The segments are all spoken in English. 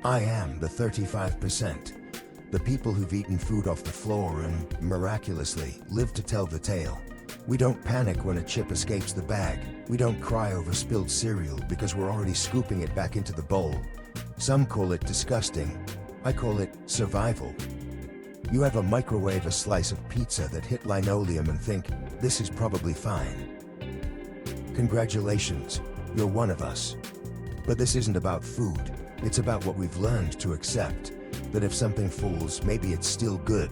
I am the 35%. The people who've eaten food off the floor and, miraculously, live to tell the tale. We don't panic when a chip escapes the bag. We don't cry over spilled cereal because we're already scooping it back into the bowl. Some call it disgusting. I call it survival. You ever microwave a slice of pizza that hit linoleum and think, this is probably fine? Congratulations, you're one of us. But this isn't about food. It's about what we've learned to accept. That if something falls, maybe it's still good.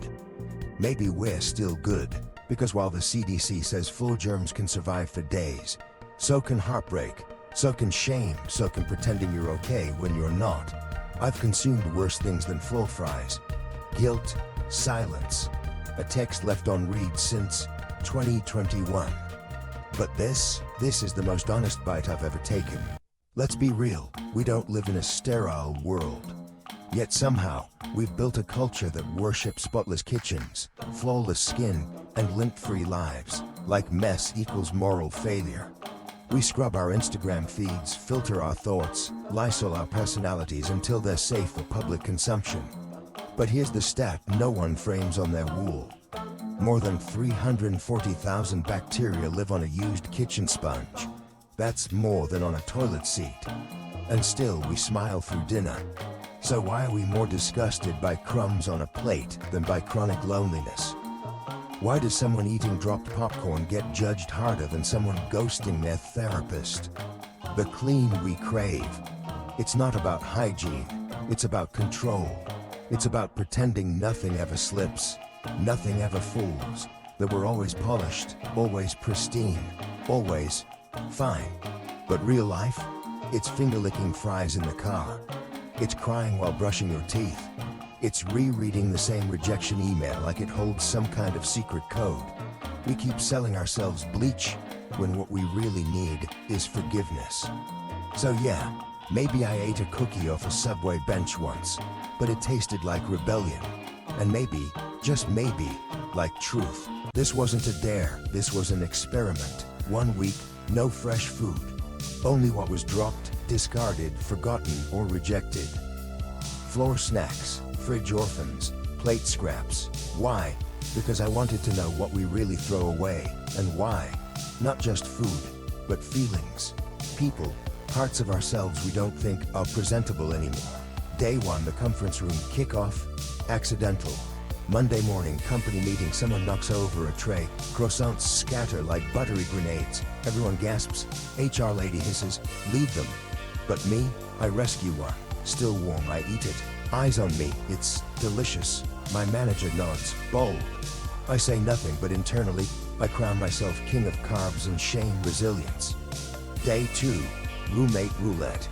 Maybe we're still good. Because while the CDC says full germs can survive for days, so can heartbreak, so can shame, so can pretending you're okay when you're not. I've consumed worse things than floor fries. Guilt, silence, a text left on read since 2021. But this is the most honest bite I've ever taken. Let's be real, we don't live in a sterile world. Yet somehow, we've built a culture that worships spotless kitchens, flawless skin, and lint-free lives, like mess equals moral failure. We scrub our Instagram feeds, filter our thoughts, Lysol our personalities until they're safe for public consumption. But here's the stat no one frames on their wall. More than 340,000 bacteria live on a used kitchen sponge. That's more than on a toilet seat. And still we smile through dinner. So why are we more disgusted by crumbs on a plate than by chronic loneliness? Why does someone eating dropped popcorn get judged harder than someone ghosting their therapist? The clean we crave. It's not about hygiene, it's about control. It's about pretending nothing ever slips, nothing ever falls, that we're always polished, always pristine, always fine. But real life? It's finger-licking fries in the car. It's crying while brushing your teeth. It's rereading the same rejection email like it holds some kind of secret code. We keep selling ourselves bleach when what we really need is forgiveness. So yeah, maybe I ate a cookie off a subway bench once, but it tasted like rebellion. And maybe, just maybe, like truth. This wasn't a dare, this was an experiment. 1 week, no fresh food. Only what was dropped, discarded, forgotten, or rejected. Floor snacks, fridge orphans, plate scraps. Why? Because I wanted to know what we really throw away, and why. Not just food, but feelings, people, parts of ourselves we don't think are presentable anymore. Day 1, the conference room kickoff, accidental. Monday morning, company meeting, someone knocks over a tray, croissants scatter like buttery grenades. Everyone gasps, HR lady hisses, leave them. But me, I rescue one. Still warm, I eat it. Eyes on me, it's delicious. My manager nods, bold. I say nothing, but internally, I crown myself king of carbs and shame resilience. Day 2, roommate roulette.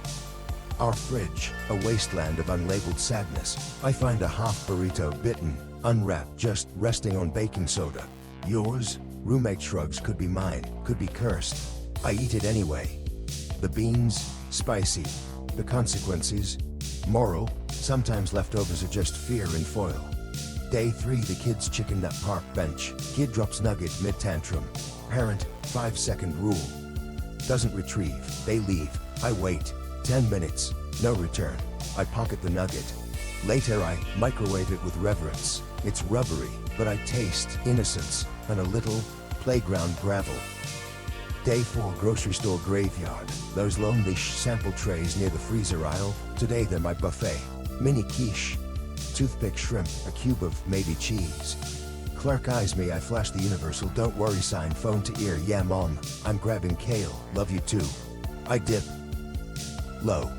Our fridge, a wasteland of unlabeled sadness. I find a half burrito bitten, unwrapped, just resting on baking soda. Yours? Roommate shrugs, could be mine, could be cursed. I eat it anyway. The beans, spicy. The consequences, moral. Sometimes leftovers are just fear in foil. Day 3, the kids' chicken nut park bench. Kid drops nugget mid-tantrum. Parent, 5-second rule. Doesn't retrieve, they leave. I wait. 10 minutes, no return. I pocket the nugget. Later I microwave it with reverence. It's rubbery, but I taste innocence and a little playground gravel. Day 4, grocery store graveyard. Those lonely sample trays near the freezer aisle. Today they're my buffet. Mini quiche, toothpick shrimp, a cube of maybe cheese. Clerk eyes me, I flash the universal don't worry sign, phone to ear, yeah mom, I'm grabbing kale, love you too. I dip. Low.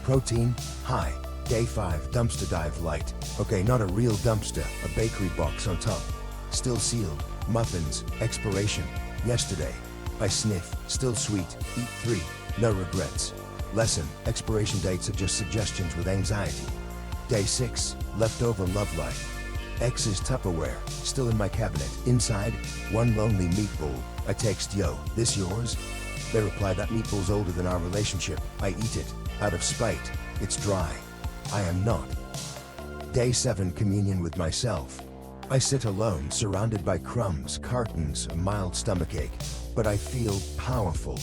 Protein, high. Day 5, dumpster dive light. Okay, not a real dumpster, a bakery box on top. Still sealed, muffins, expiration. Yesterday. I sniff, still sweet, eat 3, no regrets. Lesson, expiration dates are just suggestions with anxiety. Day 6, leftover love life. Ex's Tupperware, still in my cabinet. Inside, one lonely meatball. I text, yo, this yours? They reply, that meatball's older than our relationship. I eat it, out of spite. It's dry. I am not. Day 7, communion with myself. I sit alone, surrounded by crumbs, cartons, a mild stomachache. But I feel powerful.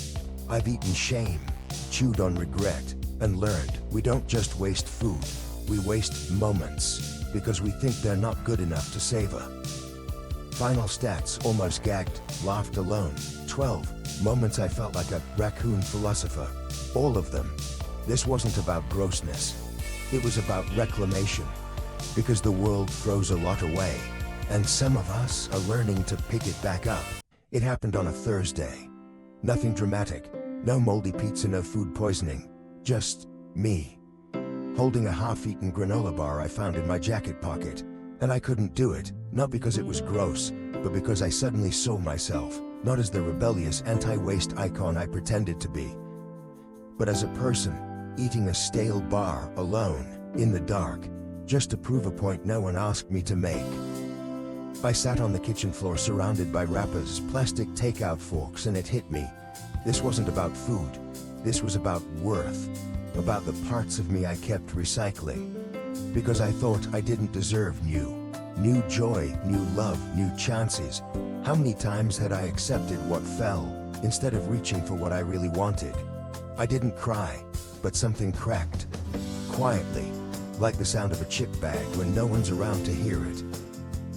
I've eaten shame, chewed on regret, and learned we don't just waste food. We waste moments because we think they're not good enough to savor. Final stats: almost gagged, laughed alone, 12 moments I felt like a raccoon philosopher. All of them. This wasn't about grossness. It was about reclamation. Because the world throws a lot away, and some of us are learning to pick it back up. It happened on a Thursday. Nothing dramatic. No moldy pizza, no food poisoning. Just me. Holding a half-eaten granola bar I found in my jacket pocket. And I couldn't do it, not because it was gross, but because I suddenly saw myself, not as the rebellious anti-waste icon I pretended to be, but as a person, eating a stale bar alone, in the dark, just to prove a point no one asked me to make. I sat on the kitchen floor surrounded by wrappers, plastic takeout forks, and it hit me. This wasn't about food. This was about worth, about the parts of me I kept recycling. Because I thought I didn't deserve new joy, new love, new chances. How many times had I accepted what fell, instead of reaching for what I really wanted? I didn't cry, but something cracked. Quietly, like the sound of a chip bag when no one's around to hear it.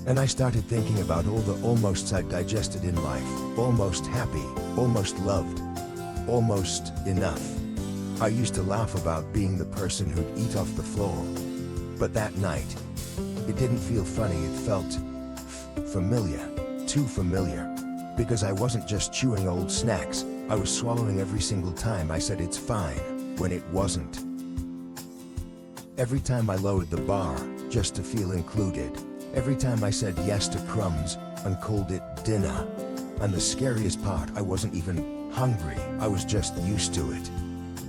And I started thinking about all the almosts I'd digested in life. Almost happy, almost loved, almost enough. I used to laugh about being the person who'd eat off the floor. But that night, it didn't feel funny, it felt familiar. Too familiar. Because I wasn't just chewing old snacks, I was swallowing every single time I said it's fine, when it wasn't. Every time I lowered the bar, just to feel included. Every time I said yes to crumbs, and called it dinner. And the scariest part, I wasn't even hungry, I was just used to it.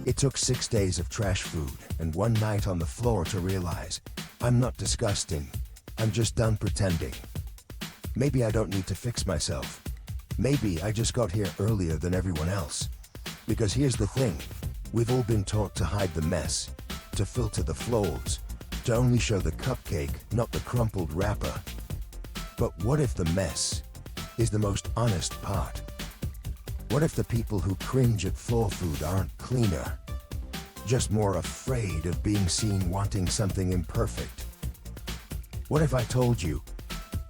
It took 6 days of trash food, and one night on the floor to realize, I'm not disgusting, I'm just done pretending. Maybe I don't need to fix myself. Maybe I just got here earlier than everyone else. Because here's the thing, we've all been taught to hide the mess, to filter the flaws, to only show the cupcake, not the crumpled wrapper. But what if the mess is the most honest part? What if the people who cringe at floor food aren't cleaner, just more afraid of being seen wanting something imperfect? What if I told you,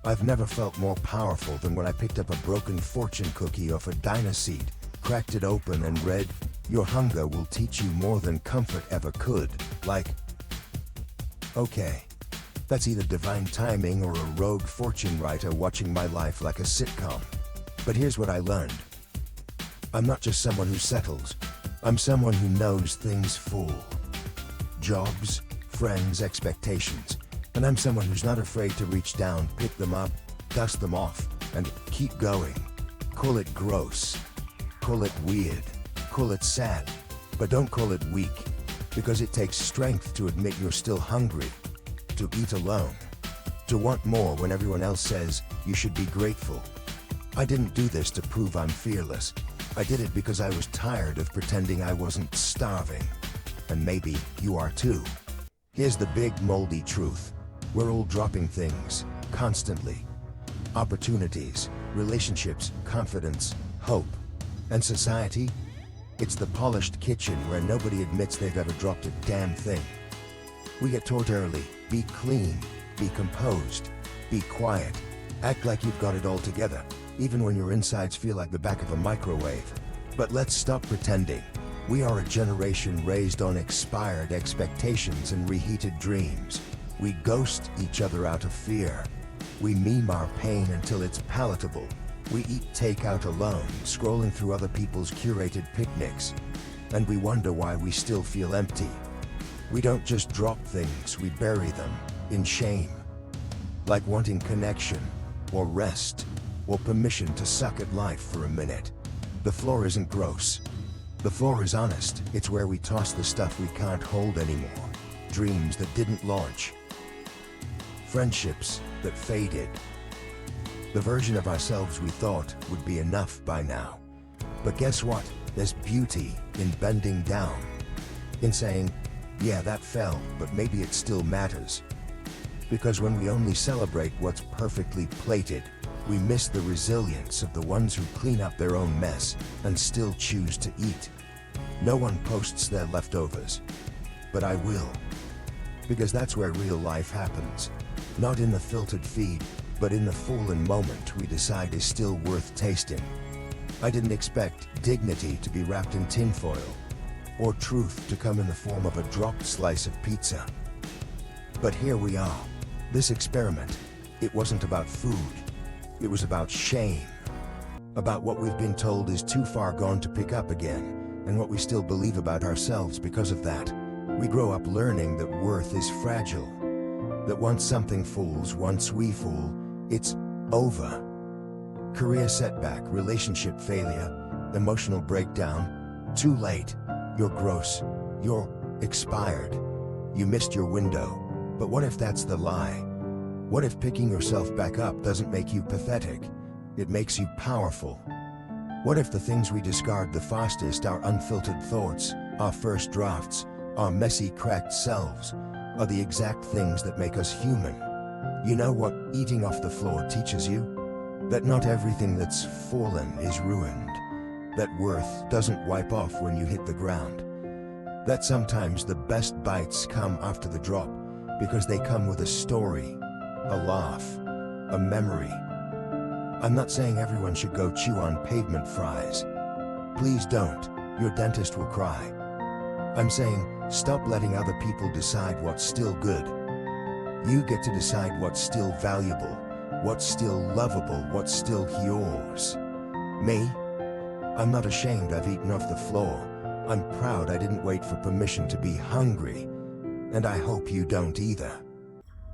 I've never felt more powerful than when I picked up a broken fortune cookie off a diner seat, cracked it open and read, your hunger will teach you more than comfort ever could, like, okay, that's either divine timing or a rogue fortune writer watching my life like a sitcom. But here's what I learned. I'm not just someone who settles. I'm someone who knows things full. Jobs, friends, expectations. And I'm someone who's not afraid to reach down, pick them up, dust them off, and keep going. Call it gross. Call it weird. Call it sad. But don't call it weak. Because it takes strength to admit you're still hungry. To eat alone. To want more when everyone else says you should be grateful. I didn't do this to prove I'm fearless. I did it because I was tired of pretending I wasn't starving. And maybe you are too. Here's the big moldy truth. We're all dropping things, constantly. Opportunities, relationships, confidence, hope. And society? It's the polished kitchen where nobody admits they've ever dropped a damn thing. We get taught early, be clean, be composed, be quiet, act like you've got it all together, even when your insides feel like the back of a microwave. But let's stop pretending. We are a generation raised on expired expectations and reheated dreams. We ghost each other out of fear. We meme our pain until it's palatable. We eat takeout alone, scrolling through other people's curated picnics. And we wonder why we still feel empty. We don't just drop things, we bury them, in shame. Like wanting connection, or rest, or permission to suck at life for a minute. The floor isn't gross. The floor is honest. It's where we toss the stuff we can't hold anymore. Dreams that didn't launch. Friendships that faded. The version of ourselves we thought would be enough by now. But guess what? There's beauty in bending down. In saying, yeah, that fell, but maybe it still matters. Because when we only celebrate what's perfectly plated, we miss the resilience of the ones who clean up their own mess and still choose to eat. No one posts their leftovers, but I will. Because that's where real life happens. Not in the filtered feed, but in the fallen moment we decide is still worth tasting. I didn't expect dignity to be wrapped in tinfoil, or truth to come in the form of a dropped slice of pizza. But here we are. This experiment, it wasn't about food. It was about shame. About what we've been told is too far gone to pick up again, and what we still believe about ourselves because of that. We grow up learning that worth is fragile. That once something falls, once we fall, it's over. Career setback, relationship failure, emotional breakdown, too late. You're gross. You're expired. You missed your window. But what if that's the lie? What if picking yourself back up doesn't make you pathetic? It makes you powerful. What if the things we discard the fastest, our unfiltered thoughts, our first drafts, our messy, cracked selves, are the exact things that make us human? You know what eating off the floor teaches you? That not everything that's fallen is ruined. That worth doesn't wipe off when you hit the ground. That sometimes the best bites come after the drop, because they come with a story, a laugh, a memory. I'm not saying everyone should go chew on pavement fries. Please don't, your dentist will cry. I'm saying, stop letting other people decide what's still good. You get to decide what's still valuable, what's still lovable, what's still yours. Me? I'm not ashamed I've eaten off the floor. I'm proud I didn't wait for permission to be hungry. And I hope you don't either.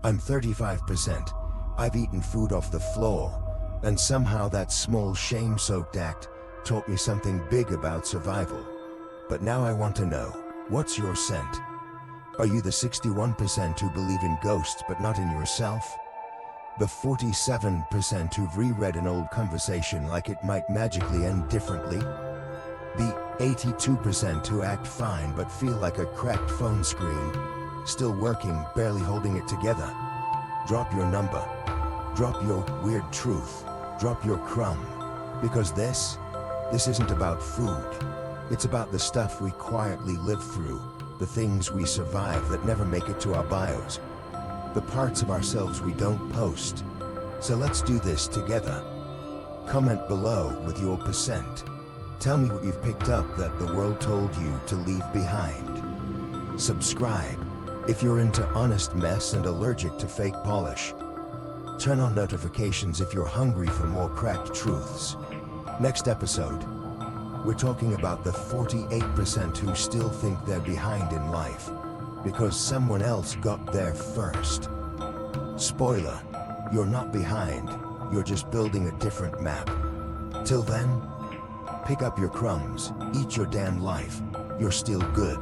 I'm 35%. I've eaten food off the floor. And somehow that small shame-soaked act taught me something big about survival. But now I want to know, what's your scent? Are you the 61% who believe in ghosts but not in yourself? The 47% who've reread an old conversation like it might magically end differently? The 82% who act fine but feel like a cracked phone screen, still working, barely holding it together? Drop your number. Drop your weird truth. Drop your crumb. Because this isn't about food. It's about the stuff we quietly live through, the things we survive that never make it to our bios, the parts of ourselves we don't post. So let's do this together. Comment below with your percent. Tell me what you've picked up that the world told you to leave behind. Subscribe if you're into honest mess and allergic to fake polish. Turn on notifications if you're hungry for more cracked truths. Next episode, we're talking about the 48% who still think they're behind in life because someone else got there first. Spoiler, you're not behind, you're just building a different map. Till then, pick up your crumbs, eat your damn life, you're still good.